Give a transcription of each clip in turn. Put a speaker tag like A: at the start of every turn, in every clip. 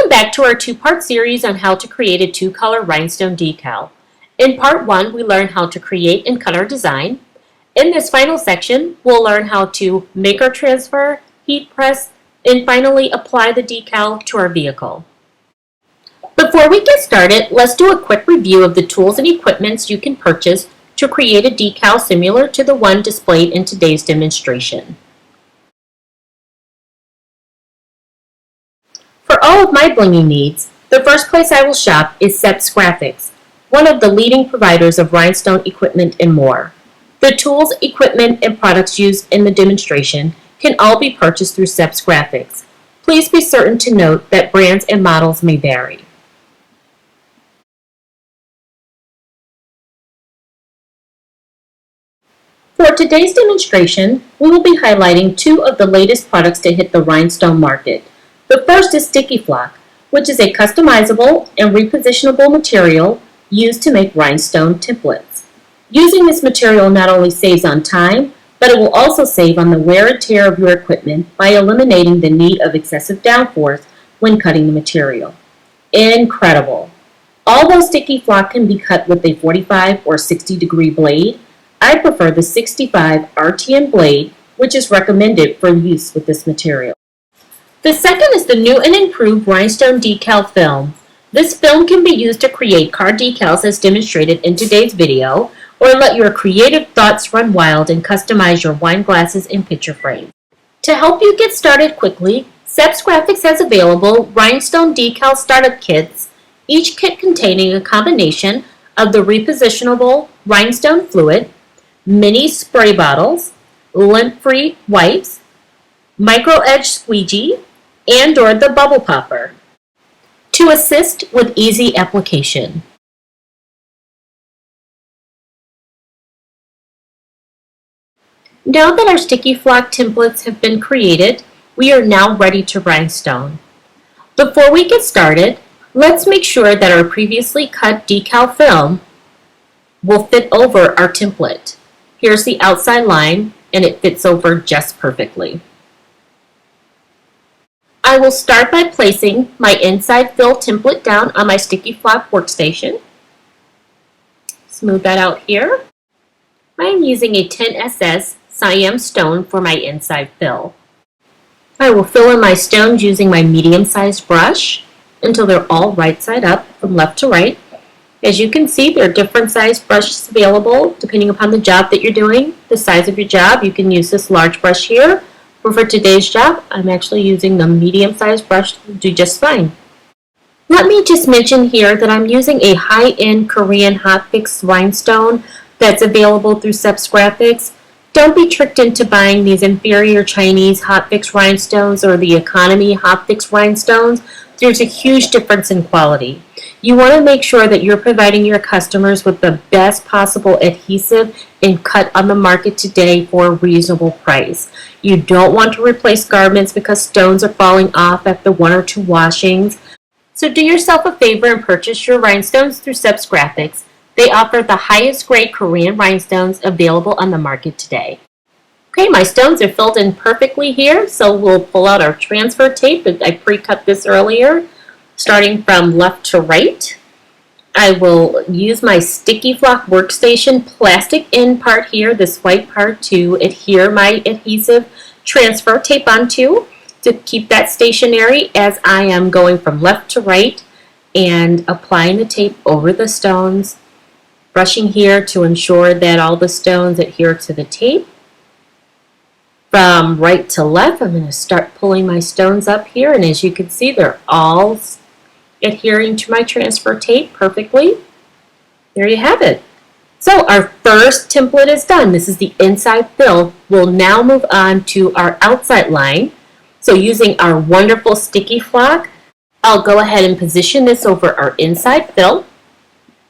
A: Welcome back to our two-part series on how to create a two-color rhinestone decal. In part 1, we learned how to create and cut our design. In this final section, we'll learn how to make our transfer, heat press, and finally apply the decal to our vehicle. Before we get started, let's do a quick review of the tools and equipments you can purchase to create a decal similar to the one displayed in today's demonstration. For all of my blinging needs, the first place I will shop is Seps Graphics, one of the leading providers of rhinestone equipment and more. The tools, equipment, and products used in the demonstration can all be purchased through Seps Graphics. Please be certain to note that brands and models may vary. For today's demonstration, we will be highlighting two of the latest products to hit the rhinestone market. The first is Sticky Flock, which is a customizable and repositionable material used to make rhinestone templates. Using this material not only saves on time, but it will also save on the wear and tear of your equipment by eliminating the need of excessive downforce when cutting the material. Incredible! Although Sticky Flock can be cut with a 45 or 60 degree blade, I prefer the 65 RTM blade, which is recommended for use with this material. The second is the new and improved Rhinestone Decal film. This film can be used to create car decals as demonstrated in today's video, or let your creative thoughts run wild and customize your wine glasses and picture frames. To help you get started quickly, Seps Graphics has available Rhinestone Decal startup kits, each kit containing a combination of the repositionable rhinestone fluid, mini spray bottles, lint-free wipes, micro-edge squeegee, and/or the bubble popper to assist with easy application. Now that our Sticky Flock templates have been created, we are now ready to rhinestone. Before we get started, let's make sure that our previously cut decal film will fit over our template. Here's the outside line, and it fits over just perfectly. I will start by placing my inside fill template down on my Sticky Flock workstation. Smooth that out here. I am using a 10SS Siam stone for my inside fill. I will fill in my stones using my medium-sized brush until they're all right side up from left to right. As you can see, there are different size brushes available depending upon the job that you're doing. The size of your job, you can use this large brush here. But for today's job, I'm actually using the medium-sized brush to do just fine. Let me just mention here that I'm using a high-end Korean hotfix rhinestone that's available through Seps Graphics. Don't be tricked into buying these inferior Chinese hotfix rhinestones or the economy hotfix rhinestones. There's a huge difference in quality. You want to make sure that you're providing your customers with the best possible adhesive and cut on the market today for a reasonable price. You don't want to replace garments because stones are falling off after 1 or 2 washings. So do yourself a favor and purchase your rhinestones through Seps Graphics. They offer the highest grade Korean rhinestones available on the market today. Okay, my stones are filled in perfectly here, so we'll pull out our transfer tape. I pre-cut this earlier, starting from left to right. I will use my Sticky Flock workstation plastic end part here, this white part, to adhere my adhesive transfer tape onto to keep that stationary as I am going from left to right and applying the tape over the stones, brushing here to ensure that all the stones adhere to the tape. From right to left, I'm going to start pulling my stones up here, and as you can see, they're all adhering to my transfer tape perfectly. There you have it. So our first template is done. This is the inside fill. We'll now move on to our outside line. So using our wonderful Sticky Flock, I'll go ahead and position this over our inside fill.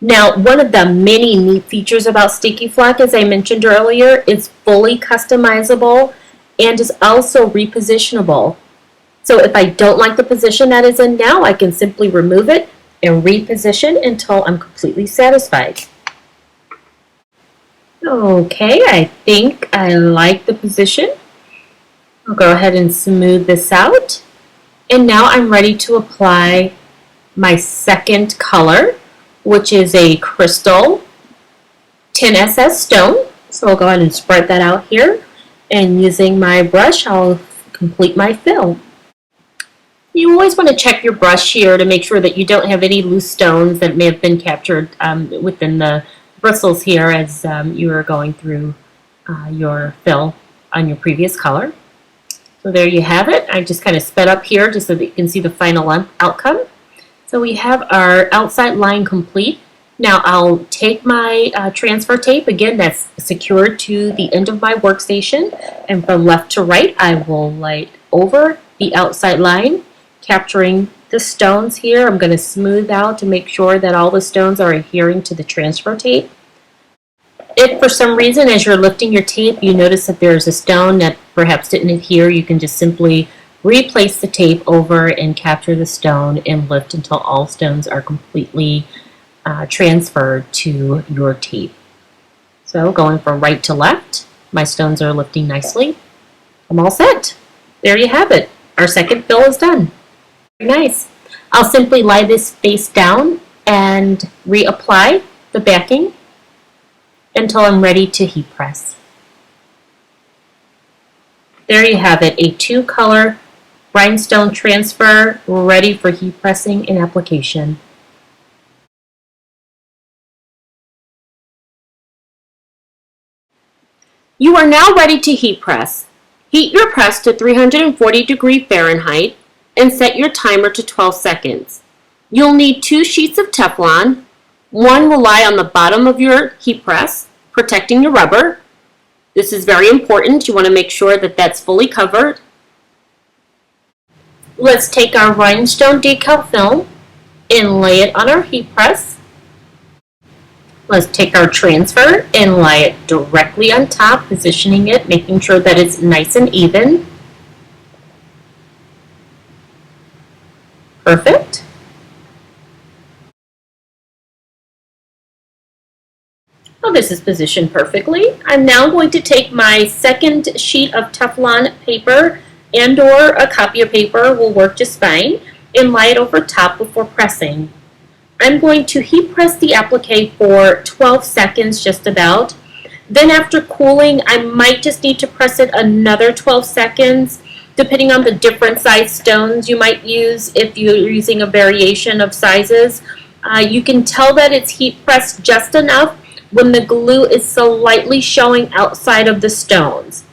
A: Now, one of the many neat features about Sticky Flock, as I mentioned earlier, is fully customizable and is also repositionable. So if I don't like the position that is in now, I can simply remove it and reposition until I'm completely satisfied. Okay, I think I like the position. I'll go ahead and smooth this out. And now I'm ready to apply my second color, which is a crystal 10SS stone. So I'll go ahead and spread that out here. And using my brush, I'll complete my fill. You always want to check your brush here to make sure that you don't have any loose stones that may have been captured within the bristles here as you are going through your fill on your previous color. So there you have it. I just kind of sped up here just so that you can see the final outcome. So we have our outside line complete. Now I'll take my transfer tape, again that's secured to the end of my workstation, and from left to right I will light over the outside line, capturing the stones here. I'm going to smooth out to make sure that all the stones are adhering to the transfer tape. If for some reason as you're lifting your tape you notice that there's a stone that perhaps didn't adhere, you can just simply replace the tape over and capture the stone and lift until all stones are completely transferred to your tape. So going from right to left, my stones are lifting nicely. I'm all set. There you have it. Our second fill is done. Very nice. I'll simply lie this face down and reapply the backing until I'm ready to heat press. There you have it, a 2-color rhinestone transfer ready for heat pressing and application. You are now ready to heat press. Heat your press to 340 Fahrenheit and set your timer to 12 seconds. You'll need 2 sheets of Teflon. One will lie on the bottom of your heat press, protecting your rubber. This is very important. You want to make sure that that's fully covered. Let's take our Rhinestone Decal film and lay it on our heat press. Let's take our transfer and lay it directly on top, positioning it, making sure that it's nice and even. Perfect. Well, this is positioned perfectly. I'm now going to take my second sheet of Teflon paper and or a copy of paper will work just fine, and lay it over top before pressing. I'm going to heat press the applique for 12 seconds just about. Then after cooling, I might just need to press it another 12 seconds, depending on the different size stones you might use if you're using a variation of sizes. You can tell that it's heat pressed just enough when the glue is slightly showing outside of the stones.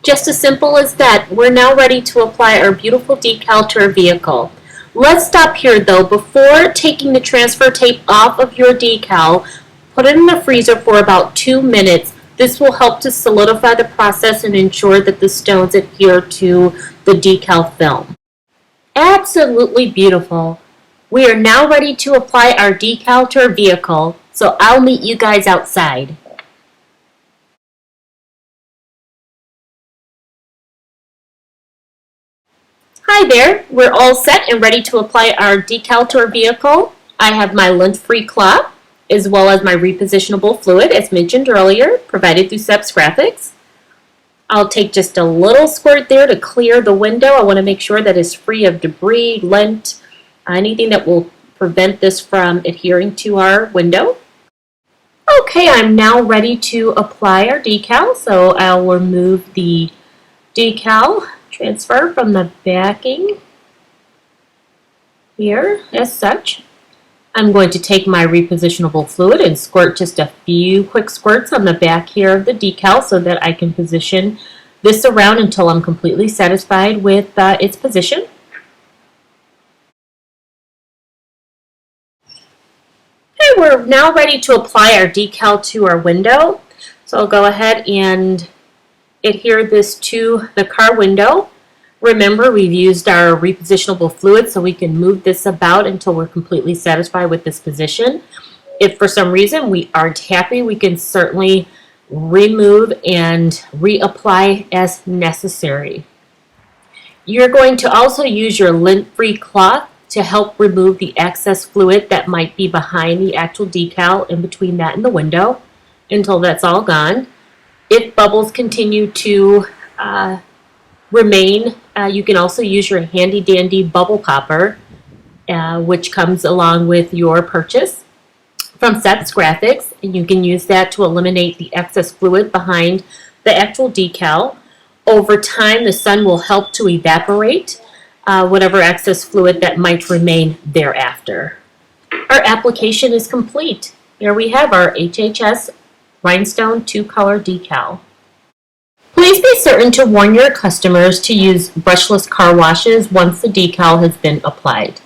A: Just as simple as that. We're now ready to apply our beautiful decal to our vehicle. Let's stop here though. Before taking the transfer tape off of your decal, put it in the freezer for about 2 minutes. This will help to solidify the process and ensure that the stones adhere to the decal film. Absolutely beautiful. We are now ready to apply our decal to our vehicle, so I'll meet you guys outside. Hi there, we're all set and ready to apply our decal to our vehicle. I have my lint-free cloth as well as my repositionable fluid as mentioned earlier, provided through Steps Graphics. I'll take just a little squirt there to clear the window. I want to make sure that it's free of debris, lint, anything that will prevent this from adhering to our window. Okay, I'm now ready to apply our decal, so I'll remove the decal transfer from the backing here as such. I'm going to take my repositionable fluid and squirt just a few quick squirts on the back here of the decal so that I can position this around until I'm completely satisfied with its position. Okay, we're now ready to apply our decal to our window. So I'll go ahead and adhere this to the car window. Remember, we've used our repositionable fluid so we can move this about until we're completely satisfied with this position. If for some reason we aren't happy, we can certainly remove and reapply as necessary. You're going to also use your lint-free cloth to help remove the excess fluid that might be behind the actual decal in between that and the window until that's all gone. If bubbles continue to remain. You can also use your handy dandy bubble popper, which comes along with your purchase from Seth's Graphics, and you can use that to eliminate the excess fluid behind the actual decal. Over time, the sun will help to evaporate whatever excess fluid that might remain thereafter. Our application is complete. Here we have our HHS Rhinestone 2-color decal. Please be certain to warn your customers to use brushless car washes once the decal has been applied.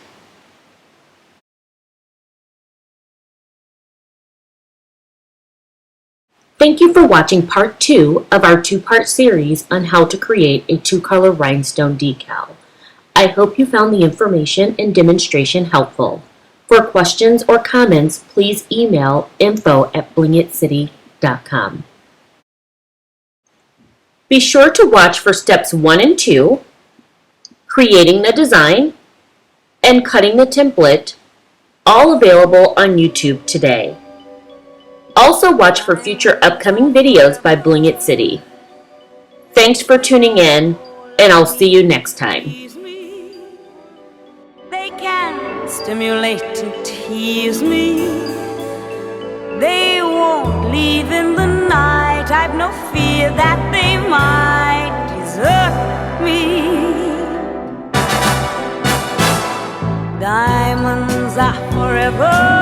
A: Thank you for watching part 2 of our 2-part series on how to create a 2-color rhinestone decal. I hope you found the information and demonstration helpful. For questions or comments, please email info@blingitcity.com. Be sure to watch for steps 1 and 2, creating the design, and cutting the template, all available on YouTube today. Also watch for future upcoming videos by Bling It City. Thanks for tuning in, and I'll see you next time.
B: They can stimulate and tease me. They won't leave in the night. I've no fear that they might desert me. Diamonds are forever